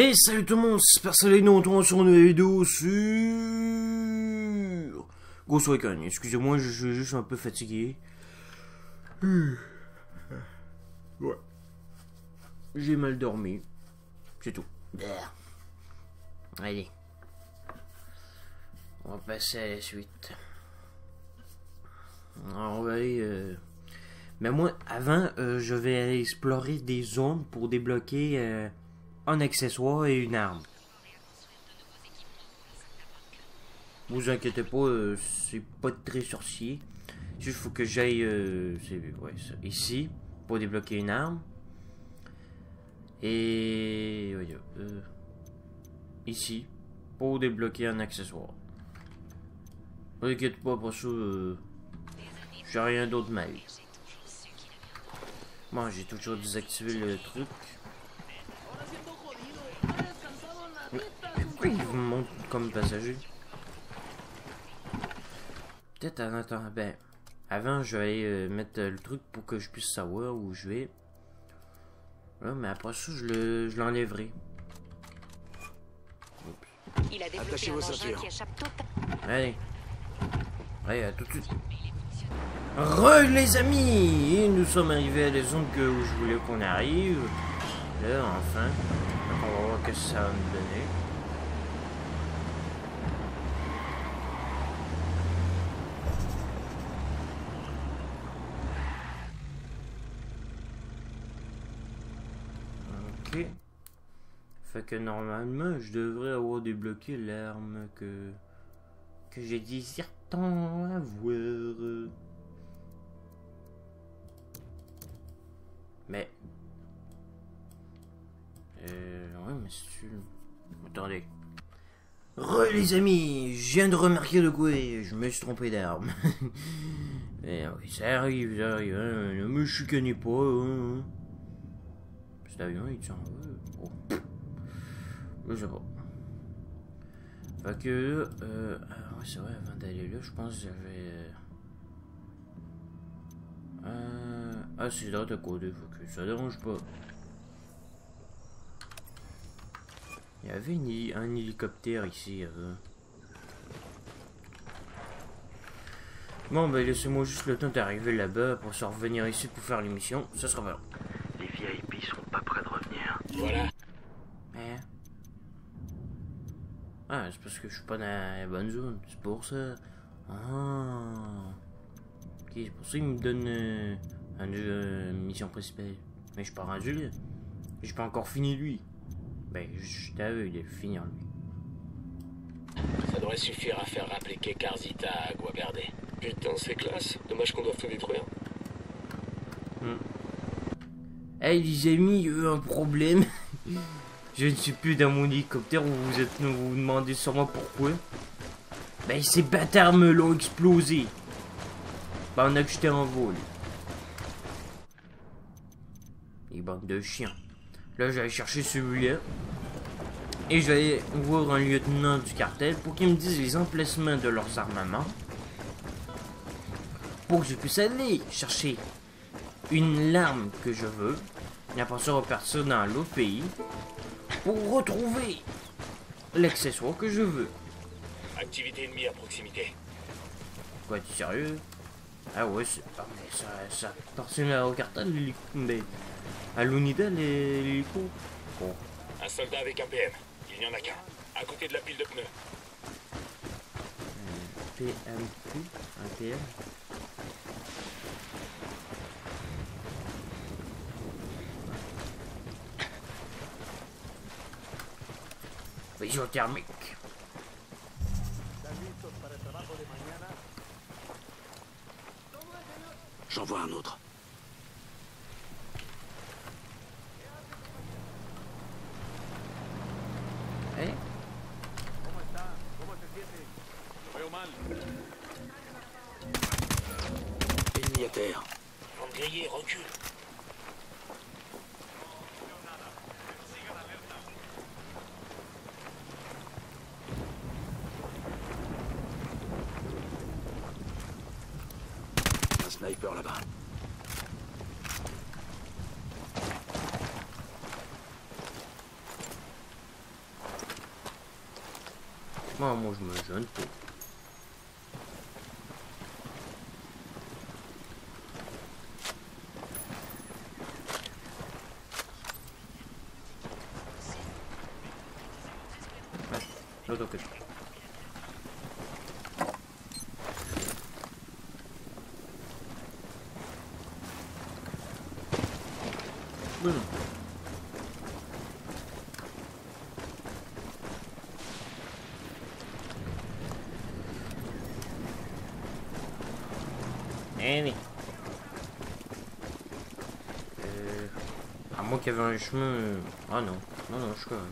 Hey, salut tout le monde, c'est Personnel, nous on tourne sur une nouvelle vidéo sur Ghost Recon. Excusez-moi, je suis juste un peu fatigué. Ouais. J'ai mal dormi. C'est tout. Allez. On va passer à la suite. Alors, on va aller... Mais moi, avant, je vais aller explorer des zones pour débloquer un accessoire et une arme. Vous inquiétez pas, c'est pas très sorcier. Juste faut que j'aille ici pour débloquer une arme. Et ici pour débloquer un accessoire. Ne vous inquiétez pas, pour ça, j'ai rien d'autre mal. Bon, j'ai toujours désactivé le truc. Mais pourquoi il vous montre comme passager? Peut-être en attendant. Ben, avant, je vais mettre le truc pour que je puisse savoir où je vais. Là, mais après ça, je l'enlèverai. Attachez vos ceintures. Allez. Allez, à tout de suite. Re les amis! Et nous sommes arrivés à la zone où je voulais qu'on arrive. Là, enfin. Donc, on va voir ce que ça va nous donner. Ok. Fait que normalement, je devrais avoir débloqué l'arme que je désire tant avoir. Mais... ouais, mais c'est... Attendez. Les amis, je viens de remarquer de quoi je me suis trompé d'arme. Et oui, ça arrive, hein, ne me chicanez pas, hein. Cet avion, il tient... Oh. Je sais pas. Fait que ouais, c'est vrai, avant d'aller là, je pense que j'avais... ah, c'est là de coder, faut que ça dérange pas. Il y avait un hélicoptère ici. Bon, ben laissez-moi juste le temps d'arriver là-bas pour se revenir ici pour faire l'émission. Ça sera pas long. Les VIP sont pas prêts de revenir. Voilà. Hein? Ah, c'est parce que je suis pas dans la bonne zone. C'est pour ça. Ah. Ok, c'est pour ça qu'il me donne une mission principale. Mais je suis pas rendu là. J'ai pas encore fini lui. Ben, je t'avais de finir lui. Ça devrait suffire à faire appliquer Carzita à Agua Verde. Putain, c'est classe. Dommage qu'on doive tout détruire. Hey les amis, il y a eu un problème. Je ne suis plus dans mon hélicoptère où vous vous demandez sûrement pourquoi. Ben ces bâtards me l'ont explosé. Ben on a que j'étais en vol. Les bandes de chiens. Là j'allais chercher celui-là. Et je vais voir un lieutenant du cartel pour qu'il me dise les emplacements de leurs armements. Pour que je puisse aller chercher une arme que je veux. Et après ça repartir dans l'autre pays. Pour retrouver l'accessoire que je veux. Activité ennemie à proximité. Quoi, tu es sérieux? Ah ouais, ah, mais ça appartient au cartel, l'hélico. Mais à l'unité, l'hélico. Bon. Un soldat avec un PM. Il n'y en a qu'un. À côté de la pile de pneus. PMQ? Un PM? Vision thermique. J'en vois un autre. Hey. Ennemi à terre. Vont griller, recule. Un sniper là-bas. Moi je me gêne pas. L'autre côté. Bon. Allez. À moins qu'il y avait un chemin... Ah non. Non, je suis quand même.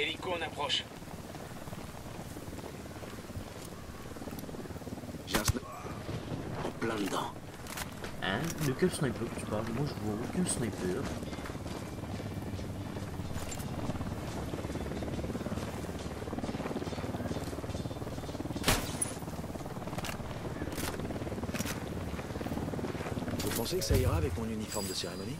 Hélico en approche. J'ai un sniper en plein dedans. Hein? De quel sniper tu parles? Moi je vois aucun sniper. Vous pensez que ça ira avec mon uniforme de cérémonie?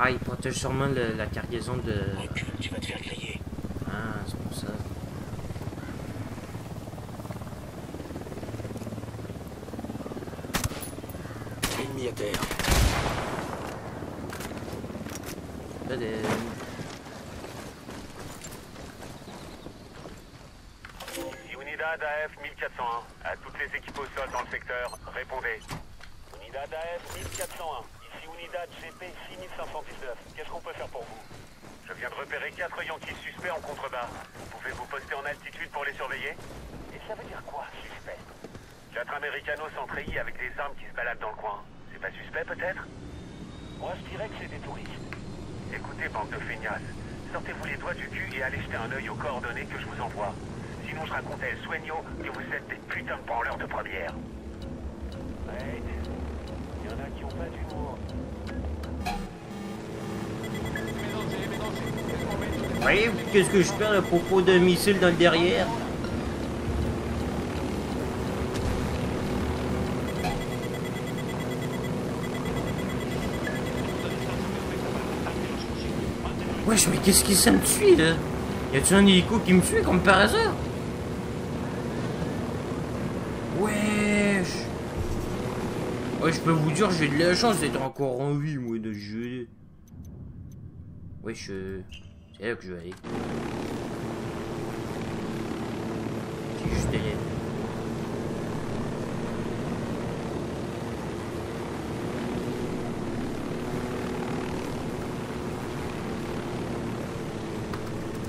Ah, il protège sûrement la cargaison de... Recule, tu vas te faire griller. Ah, c'est pour ça. Ennemi à terre. Unidad AF 1401, à toutes les équipes au sol dans le secteur, répondez. Unidad AF 1401, ici Unidad GP 6519, qu'est-ce qu'on peut faire pour vous? Je viens de repérer 4 Yankees suspects en contrebas. Pouvez-vous poster en altitude pour les surveiller? Et ça veut dire quoi, suspect? 4 Américanos sans treillis avec des armes qui se baladent dans le coin. C'est pas suspect peut-être? Moi je dirais que c'est des touristes. Écoutez, bande de feignasses, sortez-vous les doigts du cul et allez jeter un œil aux coordonnées que je vous envoie. Sinon je raconte à El Sueño que vous êtes des putains de branleurs de première. Ouais, il y en a qui ont pas d'humour. Voyez, qu'est-ce que je perds à propos d'un missile dans le derrière? Wesh, mais qu'est-ce qui ça me suit là? Y a-tu un hélico qui me suit comme par hasard? Wesh! Ouais, je peux vous dire, j'ai de la chance d'être encore en vie, moi, de jeu. Wesh, c'est là que je vais aller. C'est juste derrière.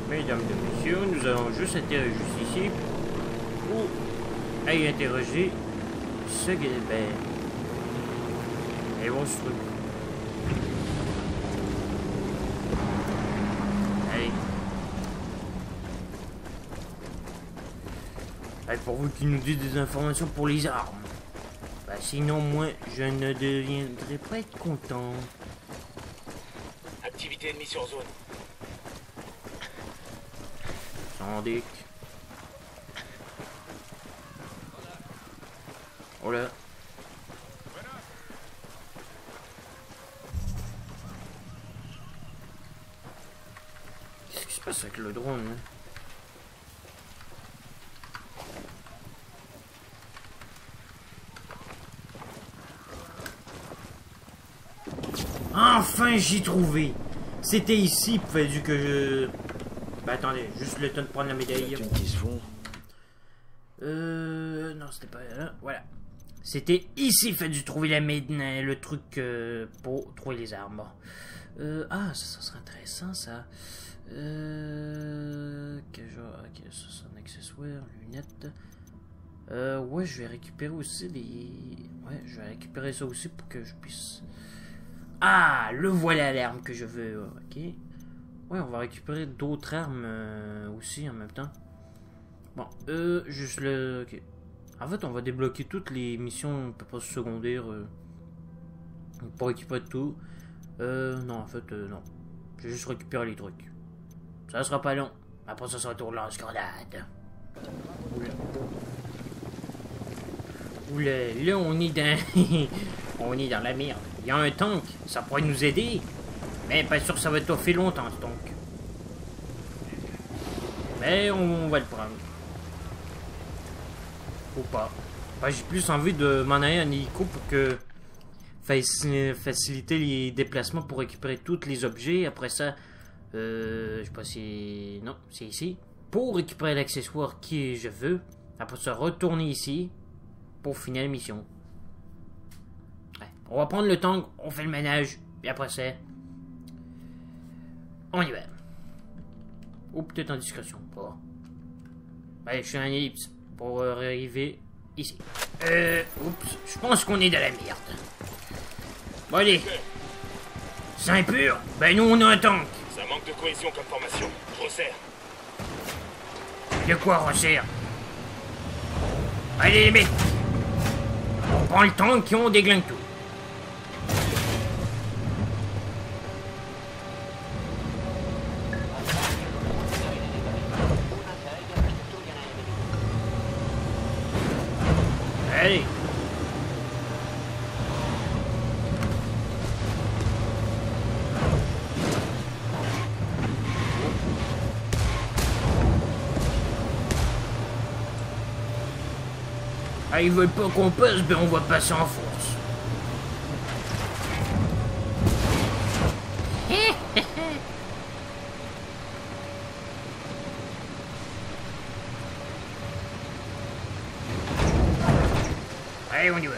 Mesdames et messieurs, nous allons juste atterrir juste ici pour aller interroger ce Gilbert. Et bon ce truc. Allez. Allez, pour vous qui nous dites des informations pour les armes. Bah sinon moi je ne deviendrai pas être content. Activité ennemie sur zone. Sans dick. Oh là. Qu'est-ce qui se passe avec le drone là? Enfin j'y trouvé. C'était ici, du que je... Bah attendez, juste le temps de prendre la médaille. Les thunes qui se font. Non, c'était pas là. Voilà. C'était ici, fait du trouver le truc pour trouver les armes. Ah, ça serait intéressant, ça. Quel genre... Ok, ça c'est un accessoire, lunettes. Ouais, je vais récupérer aussi les... Ouais, je vais récupérer ça aussi pour que je puisse Ah, le voilà l'arme que je veux. Ok. Ouais, on va récupérer d'autres armes aussi en même temps. Bon, juste le... Ok. En fait, on va débloquer toutes les missions secondaires pour récupérer tout. Non, en fait, non. Je vais juste récupérer les trucs. Ça sera pas long. Après ça, ça va tourner en escalade. Oula, là, on est dans... on est dans la merde. Il y a un tank. Ça pourrait nous aider. Mais pas sûr que ça va toffer longtemps, ce tank. Mais on va le prendre. Ou pas. Ben, j'ai plus envie de m'en aller en hélico pour que faciliter les déplacements pour récupérer tous les objets. Après ça, je sais pas si... Non, c'est ici. Pour récupérer l'accessoire que je veux. Après ça, retourner ici pour finir la mission. Ouais. On va prendre le temps, on fait le ménage. Puis après ça, on y va. Ou peut-être en discrétion. Oh. Ouais, je suis en ellipse pour arriver ici. Oups, je pense qu'on est dans la merde. Bon allez. C'est impur? Ben nous on a un tank. Ça manque de cohésion comme formation. Je resserre. De quoi resserre? Allez les mecs. On prend le tank et on déglingue tout. Allez. Ah, ils veulent pas qu'on passe, ben on va passer en force. Allez, on y va.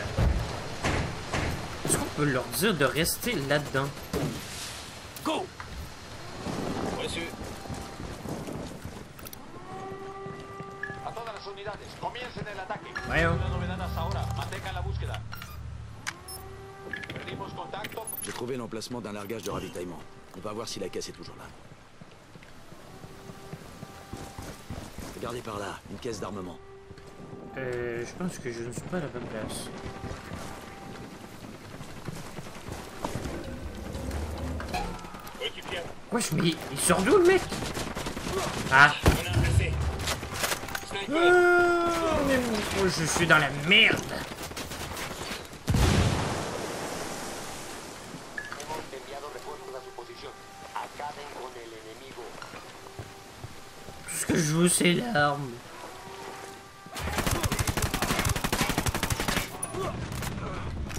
Est-ce qu'on peut leur dire de rester là-dedans? Go! Reçu. A todas las unidades, comiencen el ataque. Voyons. No novedad hasta ahora. Mantengan la búsqueda. Perdimos contacto. J'ai trouvé l'emplacement d'un largage de ravitaillement. On va voir si la caisse est toujours là. Regardez par là, une caisse d'armement. Je pense que je ne suis pas à la bonne place. Équipier. Wesh, mais il sort d'où le mec? Ah. On a un placé. Sniper. Mais moi, je suis dans la merde. Hemos enviado refuerzos a su posición. Acaben con el enemigo. Tout ce que je veux, c'est l'arme.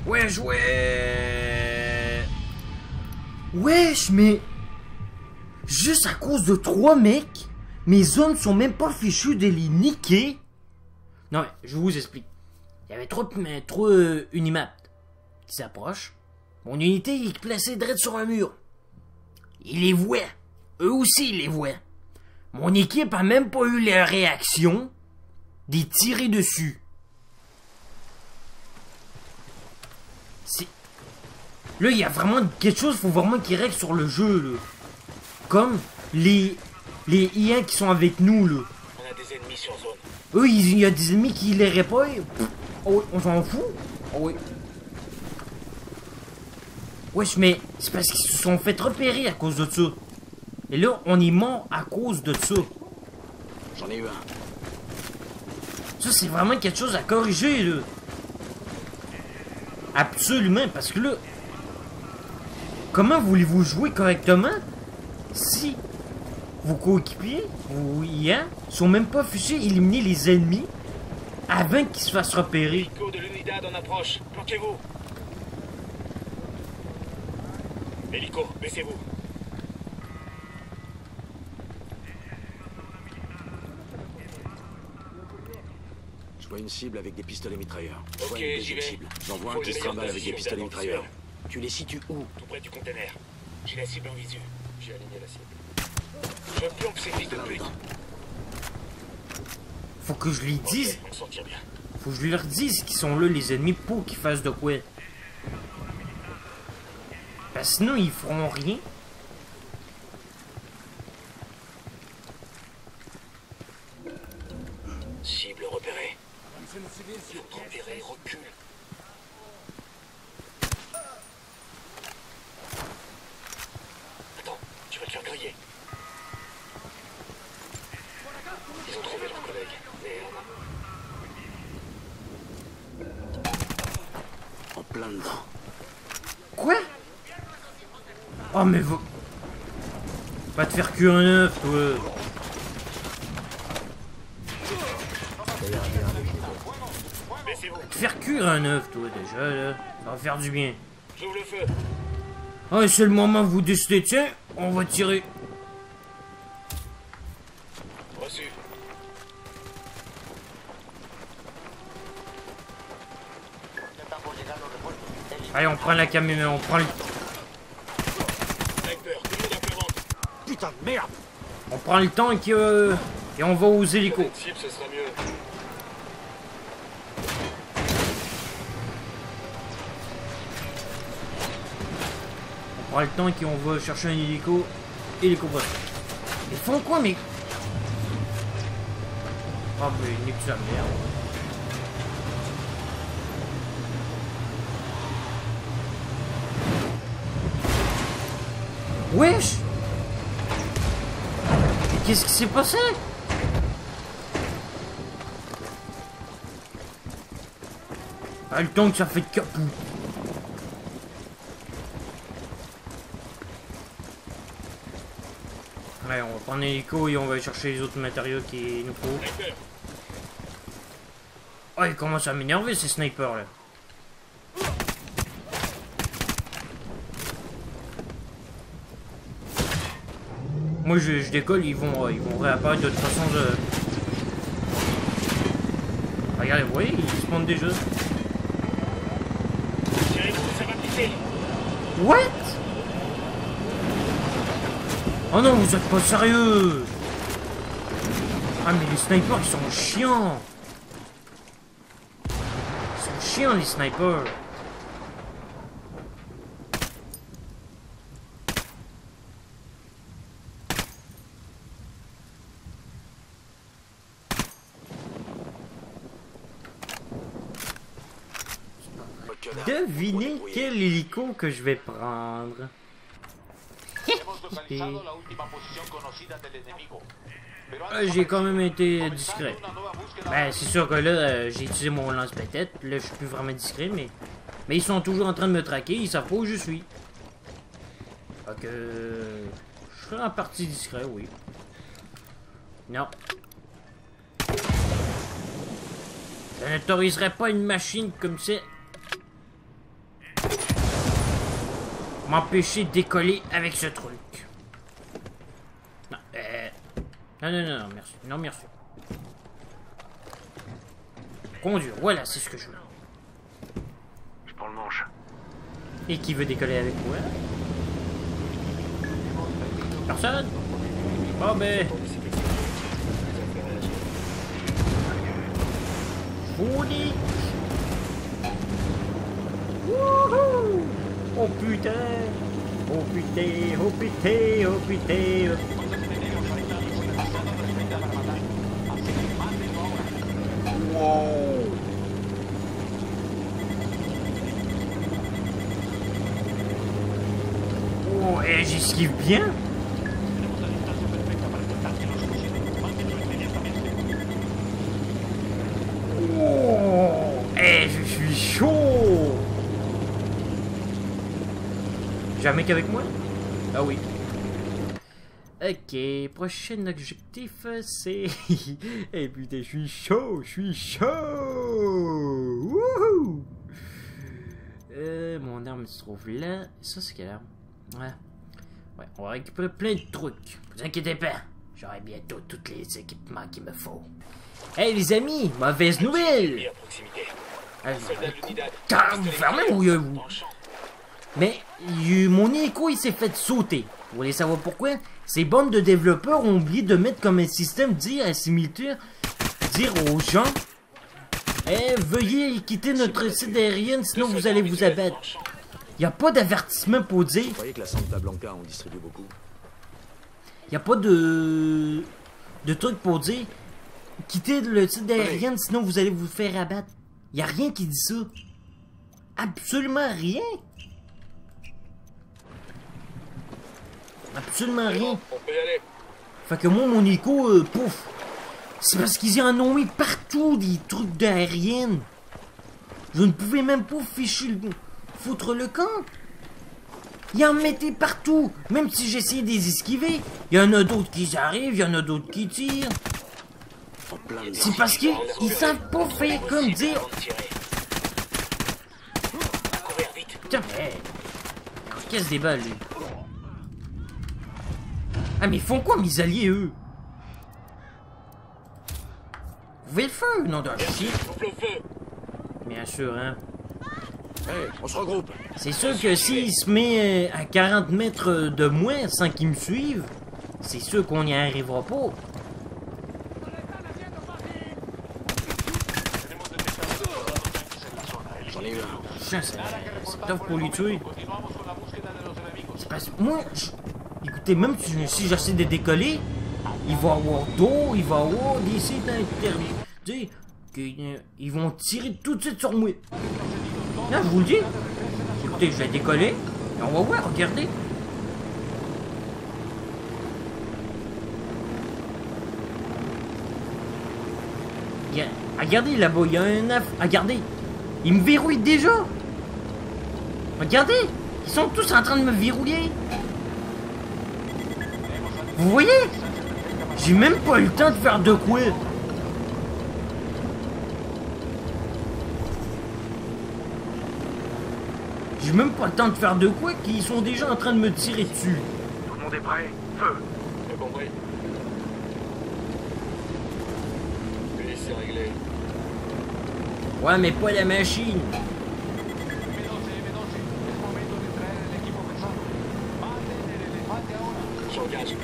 Wesh, ouais. Wesh, mais... Juste à cause de 3 mecs, mes zones sont même pas fichues de les niquer. Non, mais je vous explique. Il y avait trop Unimap qui s'approchent. Mon unité est placée direct sur un mur. Ils les voient. Eux aussi, ils les voient. Mon équipe a même pas eu la réaction d'y tirer dessus. Là, il y a vraiment quelque chose, faut vraiment qu'ils règlent sur le jeu, là. Comme les IA qui sont avec nous, là. On a des ennemis sur zone. Eux, il y a des ennemis qui les répondent. Oh, on s'en fout. Oh, oui. Wesh, mais c'est parce qu'ils se sont fait repérer à cause de ça. Et là, on est mort à cause de ça. J'en ai eu un. Ça, c'est vraiment quelque chose à corriger, là. Absolument, parce que là... Comment voulez-vous jouer correctement si vos coéquipiers, vos IA, sont même pas fichés éliminer les ennemis avant qu'ils se fassent repérer? Hélico de l'unidad en approche. Planquez-vous. Hélico, baissez-vous. Je vois une cible avec des pistolets mitrailleurs. Je vois Ok, une j'y deuxième vais. cible. J'en vois Faut un qui une se meilleure trimballe avec des position pistolets d'avant mitrailleurs. visuel. Tu les situes où? Tout près du conteneur. J'ai la cible en visu. J'ai aligné la cible. Je plombe ces fils de pute. Faut que je les dise, Ok, on s'en tire bien. faut que je leur dise qu'ils sont là les ennemis pour qu'ils fassent de quoi. Parce que sinon, ils feront rien. Cible repérée. Repéré, recule. Attends, tu vas te faire griller. Ils ont trouvé leur collègue. Merde. En plein dedans. Quoi? Oh, mais vous... Va te faire cuire un œuf, toi. Baissez-vous. Va te faire cuire un œuf, toi, déjà, là. Ça va faire du bien. J'ouvre le feu. Ah, c'est le moment où vous décidez, tiens, on va tirer. Reçu. Allez, on prend la caméra, on prend le... Sniper, tout le monde à plat ventre. Putain de merde! On prend le tank et on va aux hélicos. Une cible, ce sera mieux. On prend le tank et on va chercher un hélico. Hélico-boss. Ils font quoi, mais... Oh, mais nique sa merde. Wesh! Mais qu'est-ce qui s'est passé? Ah, le tank, ça fait capou. Ouais, on va prendre l'hélico et on va chercher les autres matériaux qu'il nous faut. Sniper. Oh, il commence à m'énerver ces snipers là. Moi je décolle, ils vont réapparaître de toute façon. Regardez, vous voyez, ils spawnent déjà. Tirez-vous, ça va piquer. What? Oh non, vous êtes pas sérieux. Ah mais les snipers ils sont chiants. Ils sont chiants les snipers. Devinez quel hélico que je vais prendre. J'ai quand même été discret. Ben, c'est sûr que là, j'ai utilisé mon lance-pétette. Là, je suis plus vraiment discret, mais ils sont toujours en train de me traquer. Ils savent pas où je suis. Fait que... je serai en partie discret, oui. Non. Je n'autoriserai pas une machine comme ça m'empêcher de décoller avec ce truc. Non, non, merci. Non, merci. Conduire, voilà, c'est ce que je veux. Je prends le manche. Et qui veut décoller avec moi? Personne? Oh, ben... Fourni! Wouhou! Oh putain! Oh putain! Oh putain! Oh putain! Wow! Oh, et j'esquive bien! Oh! Eh, je suis chaud! J'ai un mec avec moi? Ah oui. Ok, prochain objectif, c'est... Eh putain, je suis chaud, je suis chaud! Wouhou! Mon arme se trouve là. Ça, c'est quelle arme? Ouais, on va récupérer plein de trucs. Vous inquiétez pas, j'aurai bientôt tous les équipements qu'il me faut. Hey les amis, mauvaise nouvelle! Et à proximité. Ah, Soldat de l'unidad. car vous fermez ou vous? Mais mon hélico il s'est fait sauter. Vous voulez savoir pourquoi? Ces bandes de développeurs ont oublié de mettre comme un système dire à similitude, dire aux gens veuillez quitter notre site aérien sinon vous allez vous abattre. Y a pas d'avertissement pour dire. Vous croyez que la Santa Blanca en distribue beaucoup? Y a pas de truc pour dire. Quittez le site aérien, sinon vous allez vous faire abattre. Y a rien qui dit ça. Absolument rien. Absolument rien. On peut y aller. Fait que moi, mon écho, pouf. C'est parce qu'ils en ont mis partout des trucs d'aérienne. Vous ne pouvez même pas foutre le camp. Ils en mettaient partout. Même si j'essayais de les esquiver. Il y en a d'autres qui arrivent, il y en a d'autres qui tirent. C'est parce qu'ils savent pas faire comme dire. Putain, mais... il casse des balles, lui. Ah, mais ils font quoi, mes alliés, eux? Vous voulez le feu, non d'un chien? Bien sûr, hein. Hey, on se regroupe. C'est sûr que s'il se met à 40 mètres de moins sans qu'il me suive, c'est sûr qu'on n'y arrivera pas. J'en ai eu un. Putain, c'est tough pour lui tuer. C'est parce que moi, écoutez, même si j'essaie de décoller, il va avoir d'eau, il va avoir des sites interdits. Ils vont tirer tout de suite sur moi. Là, je vous le dis. Écoutez, je vais décoller. Et on va voir, regardez. Regardez là-bas, il y a un œuf. Regardez. Il me verrouille déjà. Regardez. Ils sont tous en train de me verrouiller. Vous voyez? J'ai même pas eu le temps de faire de quoi. J'ai même pas le temps de faire de quoi qu'ils sont déjà en train de me tirer dessus. Tout le monde est prêt? Feu! J'ai compris. Oui, c'est réglé. Ouais, mais pas la machine.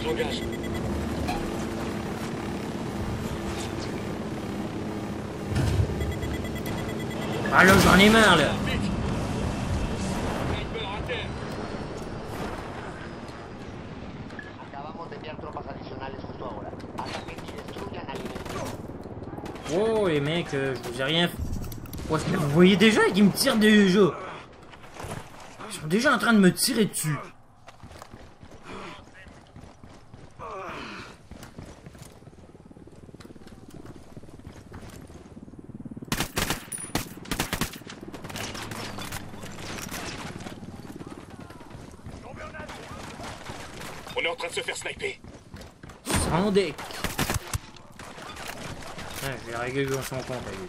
J'engage. Ah là, j'en ai marre, là. Oh, les mecs, je vous ai rien... Ouais, vous voyez déjà qu'ils me tirent déjà. Ils sont déjà en train de me tirer dessus. On est en train de se faire sniper. Sans deck. Ouais, je vais régler dans son compte, lui.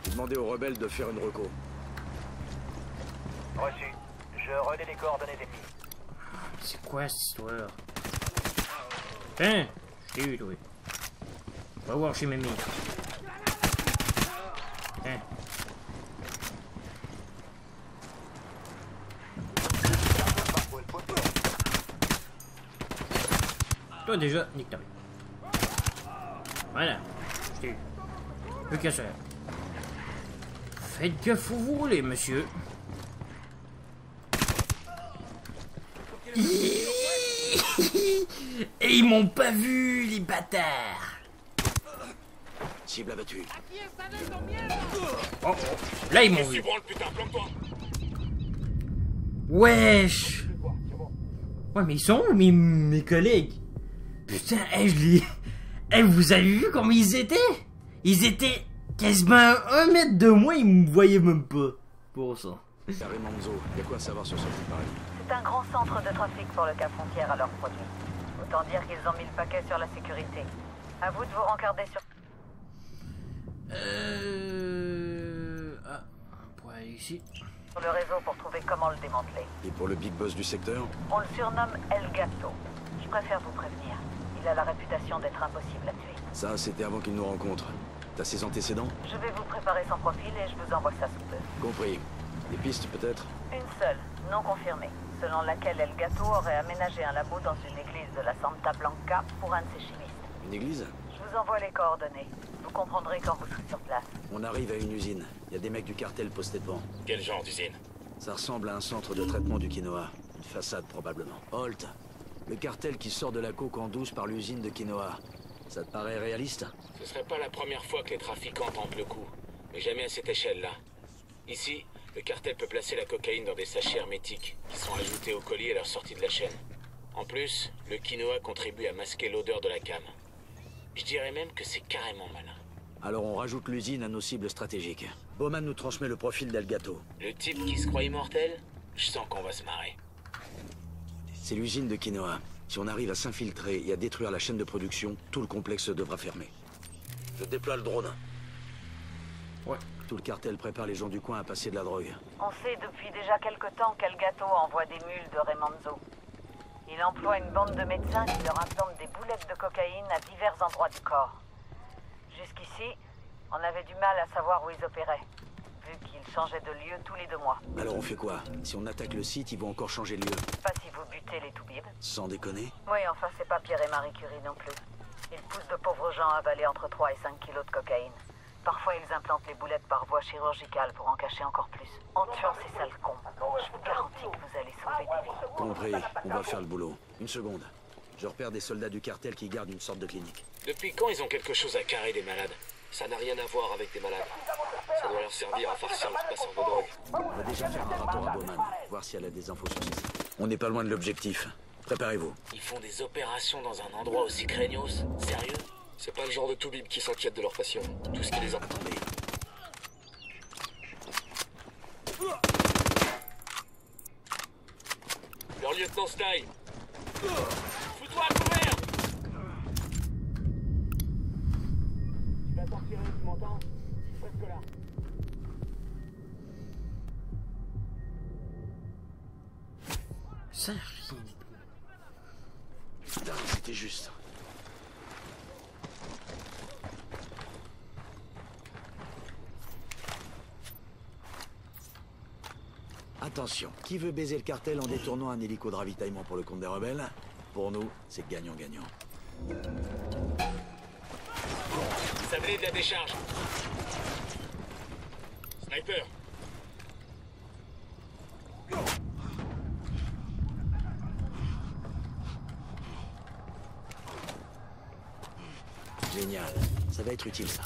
J'ai demandé aux rebelles de faire une reco. Reçu. Je relais les coordonnées ennemies. C'est quoi cette histoire? Hein? Je t'ai eu, toi. Va voir chez Mamie. Hein? Toi déjà, nique ta vie. Voilà. Je t'ai eu. Le casseur. Faites gaffe où vous roulez, monsieur. Et ils m'ont pas vu, les bâtards. Cible abattue. Oh, là ils m'ont vu. Putain, planque-toi. Wesh. Ouais, mais ils sont où, mes collègues? Putain, je les... vous avez vu comment ils étaient? Ils étaient quasiment à 1 mètre de moi, ils me voyaient même pas. Pour ça. Carré Manzo, y a quoi à savoir sur ce truc pareil? C'est un grand centre de trafic pour le cas frontière à leurs produits. Autant dire qu'ils ont mis le paquet sur la sécurité. À vous de vous rencarder sur... Ah, on pourrait aller ici. sur le réseau pour trouver comment le démanteler. Et pour le big boss du secteur? On le surnomme El Gato. Je préfère vous prévenir. Il a la réputation d'être impossible à tuer. Ça, c'était avant qu'il nous rencontre. T'as ses antécédents? Je vais vous préparer son profil et je vous envoie ça sous peu. Compris. Des pistes, peut-être? Une seule, non confirmée. selon laquelle El Gato aurait aménagé un labo dans une église de la Santa Blanca pour un de ses chimistes. Une église? Je vous envoie les coordonnées. Vous comprendrez quand vous serez sur place. On arrive à une usine. Il y a des mecs du cartel postés devant. Quel genre d'usine? Ça ressemble à un centre de traitement du quinoa. Une façade probablement. Holt, le cartel qui sort de la coke en douce par l'usine de quinoa. Ça te paraît réaliste? Ce serait pas la première fois que les trafiquants tentent le coup. Mais jamais à cette échelle-là. Ici, le cartel peut placer la cocaïne dans des sachets hermétiques qui sont ajoutés au colis à leur sortie de la chaîne. En plus, le quinoa contribue à masquer l'odeur de la cam. Je dirais même que c'est carrément malin. Alors on rajoute l'usine à nos cibles stratégiques. Bowman nous transmet le profil d'El Gato. Le type qui se croit immortel? Je sens qu'on va se marrer. C'est l'usine de quinoa. Si on arrive à s'infiltrer et à détruire la chaîne de production, tout le complexe devra fermer. Je déploie le drone. Ouais. Tout le cartel prépare les gens du coin à passer de la drogue. On sait depuis déjà quelque temps qu'El Gato envoie des mules de Remanzo. Il emploie une bande de médecins qui leur implantent des boulettes de cocaïne à divers endroits du corps. Jusqu'ici, on avait du mal à savoir où ils opéraient, vu qu'ils changeaient de lieu tous les 2 mois. Alors on fait quoi? Si on attaque le site, ils vont encore changer de lieu. Pas si vous butez les toubibs. Sans déconner? Oui, enfin, c'est pas Pierre et Marie Curie non plus. Ils poussent de pauvres gens à avaler entre 3 et 5 kilos de cocaïne. Parfois, ils implantent les boulettes par voie chirurgicale pour en cacher encore plus. En tuant ces sales cons, je vous garantis que vous allez sauver des vies. Compris, on va faire le boulot. Une seconde. Je repère des soldats du cartel qui gardent une sorte de clinique. Depuis quand ils ont quelque chose à carrer des malades? Ça n'a rien à voir avec des malades. Ça doit leur servir à farcir les passeurs de drogue. On va déjà faire un rapport à Bowman, voir si elle a des infos sur ça. On n'est pas loin de l'objectif. Préparez-vous. Ils font des opérations dans un endroit aussi craignos? Sérieux? C'est pas le genre de toubib qui s'inquiète de leurs patients. Tout ce qui les a... Attendez. Leur lieutenant Stein. Fous-toi à couvert! Tu vas t'en tirer, tu m'entends? Je suis presque là. Ça, Putain, c'était juste. Attention, qui veut baiser le cartel en détournant un hélico de ravitaillement pour le compte des rebelles? Pour nous, c'est gagnant-gagnant. Sablé de la décharge. Sniper. Génial. Ça va être utile, ça.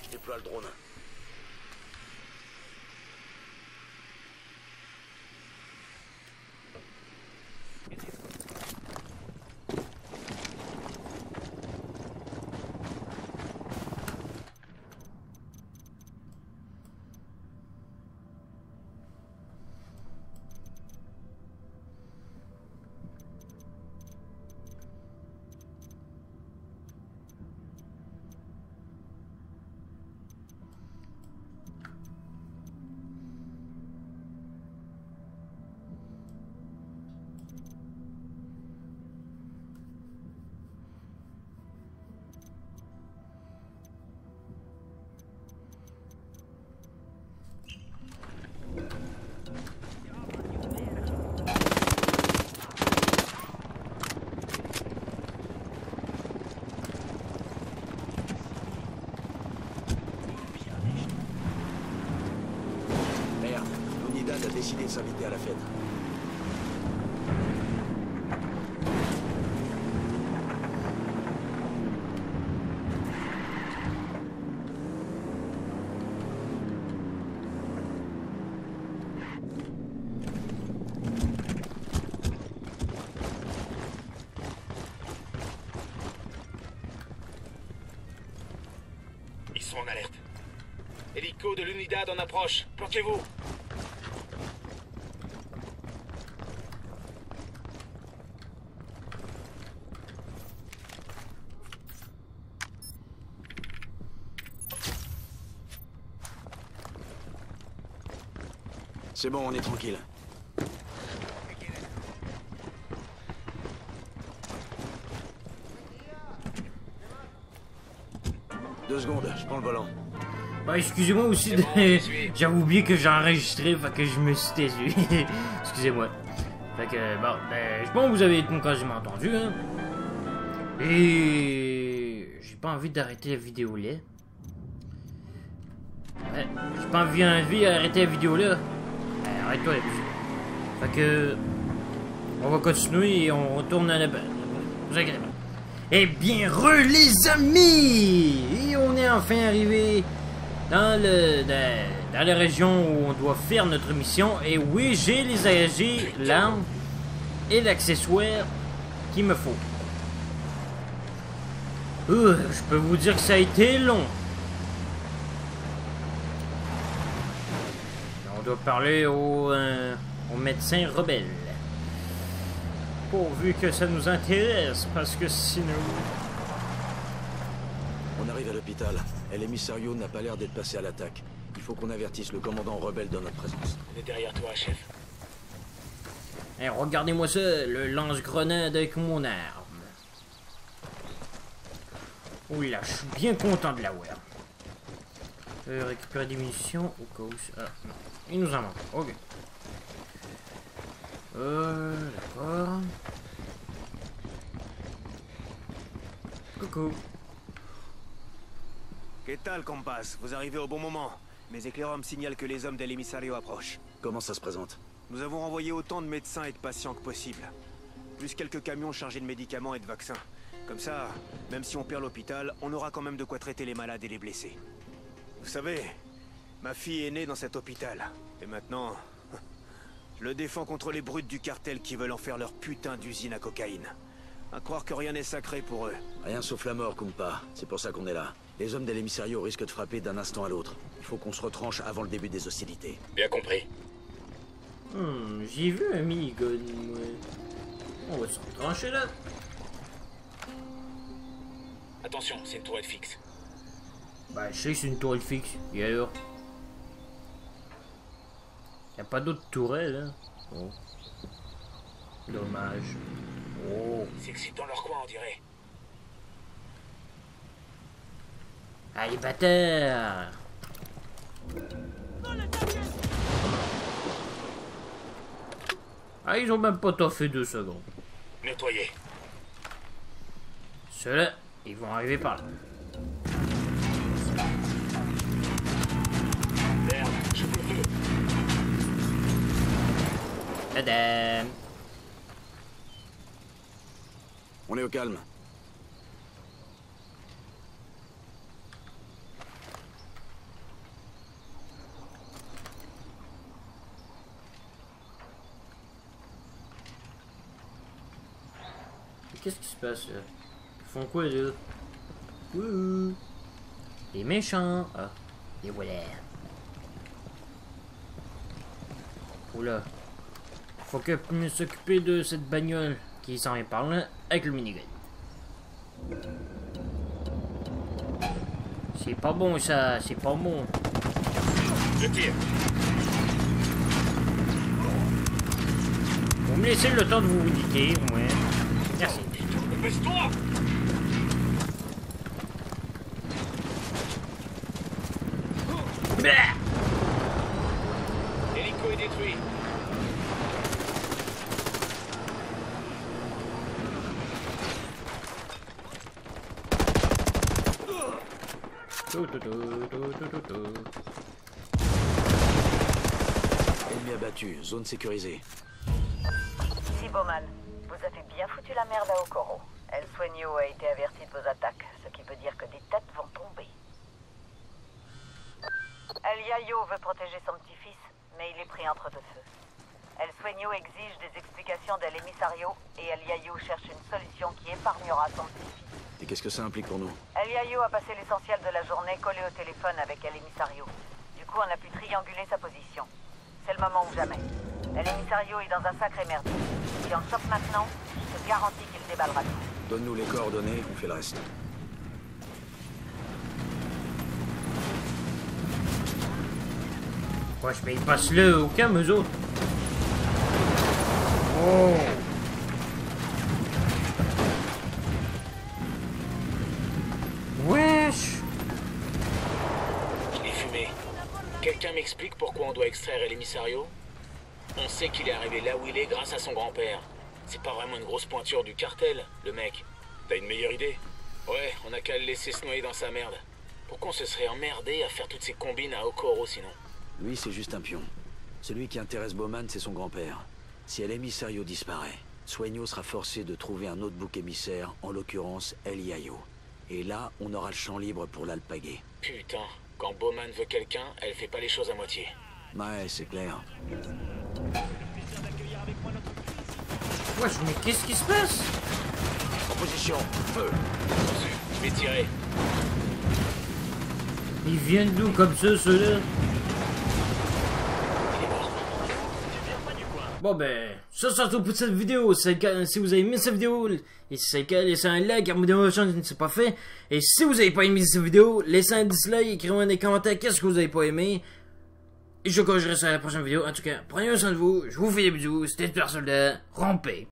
Je déploie le drone. Merde, l'Unidad a décidé de s'inviter à la fête. Ils sont en alerte. Hélico de l'Unidad en approche. Planquez-vous. C'est bon, on est tranquille. 2 secondes, je prends le volant. Bah, excusez-moi aussi, C'est bon, je suis. j'avais oublié que j'ai enregistré, fait que je me suis taisu. Excusez-moi. Fait que, bon, ben, je pense que vous avez tout quasiment entendu, hein. Et j'ai pas envie d'arrêter la vidéo là. Ouais, j'ai pas envie d'arrêter la vidéo là. Ben, arrête-toi là-dessus. Fait que, on va continuer et on retourne à la base. Vous inquiétez pas. Eh bien, les amis! Et on est enfin arrivé dans la région où on doit faire notre mission. Et oui, j'ai les AG, l'arme et l'accessoire qu'il me faut. Je peux vous dire que ça a été long. On doit parler au médecin rebelle. Pourvu que ça nous intéresse, parce que sinon... On arrive à l'hôpital. El Emissario n'a pas l'air d'être passé à l'attaque. Il faut qu'on avertisse le commandant rebelle de notre présence. On est derrière toi, chef. Hey, regardez-moi ça, le lance-grenade avec mon arme. Oula, je suis bien content de l'avoir. Récupérer des munitions au cas où... Ah, non. Il nous en manque. Ok. D'accord. Coucou. Que tal, compas? Vous arrivez au bon moment. Mes éclaireurs me signalent que les hommes d'El Emissario approchent. Comment ça se présente? Nous avons renvoyé autant de médecins et de patients que possible. Plus quelques camions chargés de médicaments et de vaccins. Comme ça, même si on perd l'hôpital, on aura quand même de quoi traiter les malades et les blessés. Vous savez, ma fille est née dans cet hôpital. Et maintenant, je le défends contre les brutes du cartel qui veulent en faire leur putain d'usine à cocaïne. À croire que rien n'est sacré pour eux. Rien sauf la mort, Kumpa. C'est pour ça qu'on est là. Les hommes d'El Emissario risquent de frapper d'un instant à l'autre. Il faut qu'on se retranche avant le début des hostilités. Bien compris. J'ai vu un minigun, moi. On va se retrancher là. Attention, c'est une tourelle fixe. Ben, je sais que c'est une tourelle fixe. Et alors? Y'a pas d'autre tourelle, hein? Oh. Dommage. Oh. C'est excitant leur coin, on dirait. Allez, bâtard! Ah, ils ont même pas toffé 2 secondes. Nettoyé. Ceux-là, ils vont arriver par là. Merde, je peux le feu. Tadam! On est au calme. Qu'est-ce qui se passe là? Ils font quoi là? Wouhou! Les méchants! Ah, les voilà! Oula! Faut que je me s'occuper de cette bagnole qui s'en est par là avec le minigun. C'est pas bon ça, c'est pas bon. Je tire. Vous me laissez le temps de vous niquer, ouais. Merci. Baisse-toi! Blah! L'hélico est détruit. Ennemi abattu, zone sécurisée. Ici Bowman, vous avez bien foutu la merde à Okoro. El Sueño a été averti de vos attaques, ce qui veut dire que des têtes vont tomber. El Yayo veut protéger son petit-fils, mais il est pris entre deux feux. El Sueño exige des explications d'El Emissario et El Yayo cherche une solution qui épargnera son petit-fils. Et qu'est-ce que ça implique pour nous? El Yayo a passé l'essentiel de la journée collé au téléphone avec El Emissario. Du coup, on a pu trianguler sa position. C'est le moment ou jamais. El Emissario est dans un sacré merdier. Si on le chope maintenant, je te garantis qu'il déballera tout. Donne-nous les coordonnées, on fait le reste. Wesh, mais ils passent là au calme, eux autres. Oh! Wesh! Quelqu'un m'explique pourquoi on doit extraire El Emissario? On sait qu'il est arrivé là où il est grâce à son grand-père. C'est pas vraiment une grosse pointure du cartel, le mec. T'as une meilleure idée? Ouais, on a qu'à le laisser se noyer dans sa merde. Pourquoi on se serait emmerdé à faire toutes ces combines à Okoro sinon? Lui, c'est juste un pion. Celui qui intéresse Bowman, c'est son grand-père. Si El Emissario disparaît, Sueño sera forcé de trouver un autre bouc émissaire, en l'occurrence El Yayo. Et là, on aura le champ libre pour l'alpaguer. Putain, quand Bowman veut quelqu'un, elle fait pas les choses à moitié. Ouais, c'est clair. Wesh, mais qu'est-ce qui se passe? En position, feu! Reçu, je vais tirer. Ils viennent d'où comme ça, ceux-là? Il est mort. Bon ben, ça c'est tout pour cette vidéo. Si vous avez aimé cette vidéo, et si c'est le cas, laissez un like, abonnez-vous à la chaîne si ce n'est pas fait. Et si vous n'avez pas aimé cette vidéo, laissez un dislike, écrivez-moi dans les commentaires qu'est-ce que vous n'avez pas aimé. Et je corrigerai ça à la prochaine vidéo. En tout cas, prenez soin de vous, je vous fais des bisous, c'était Super Soldat, rompez.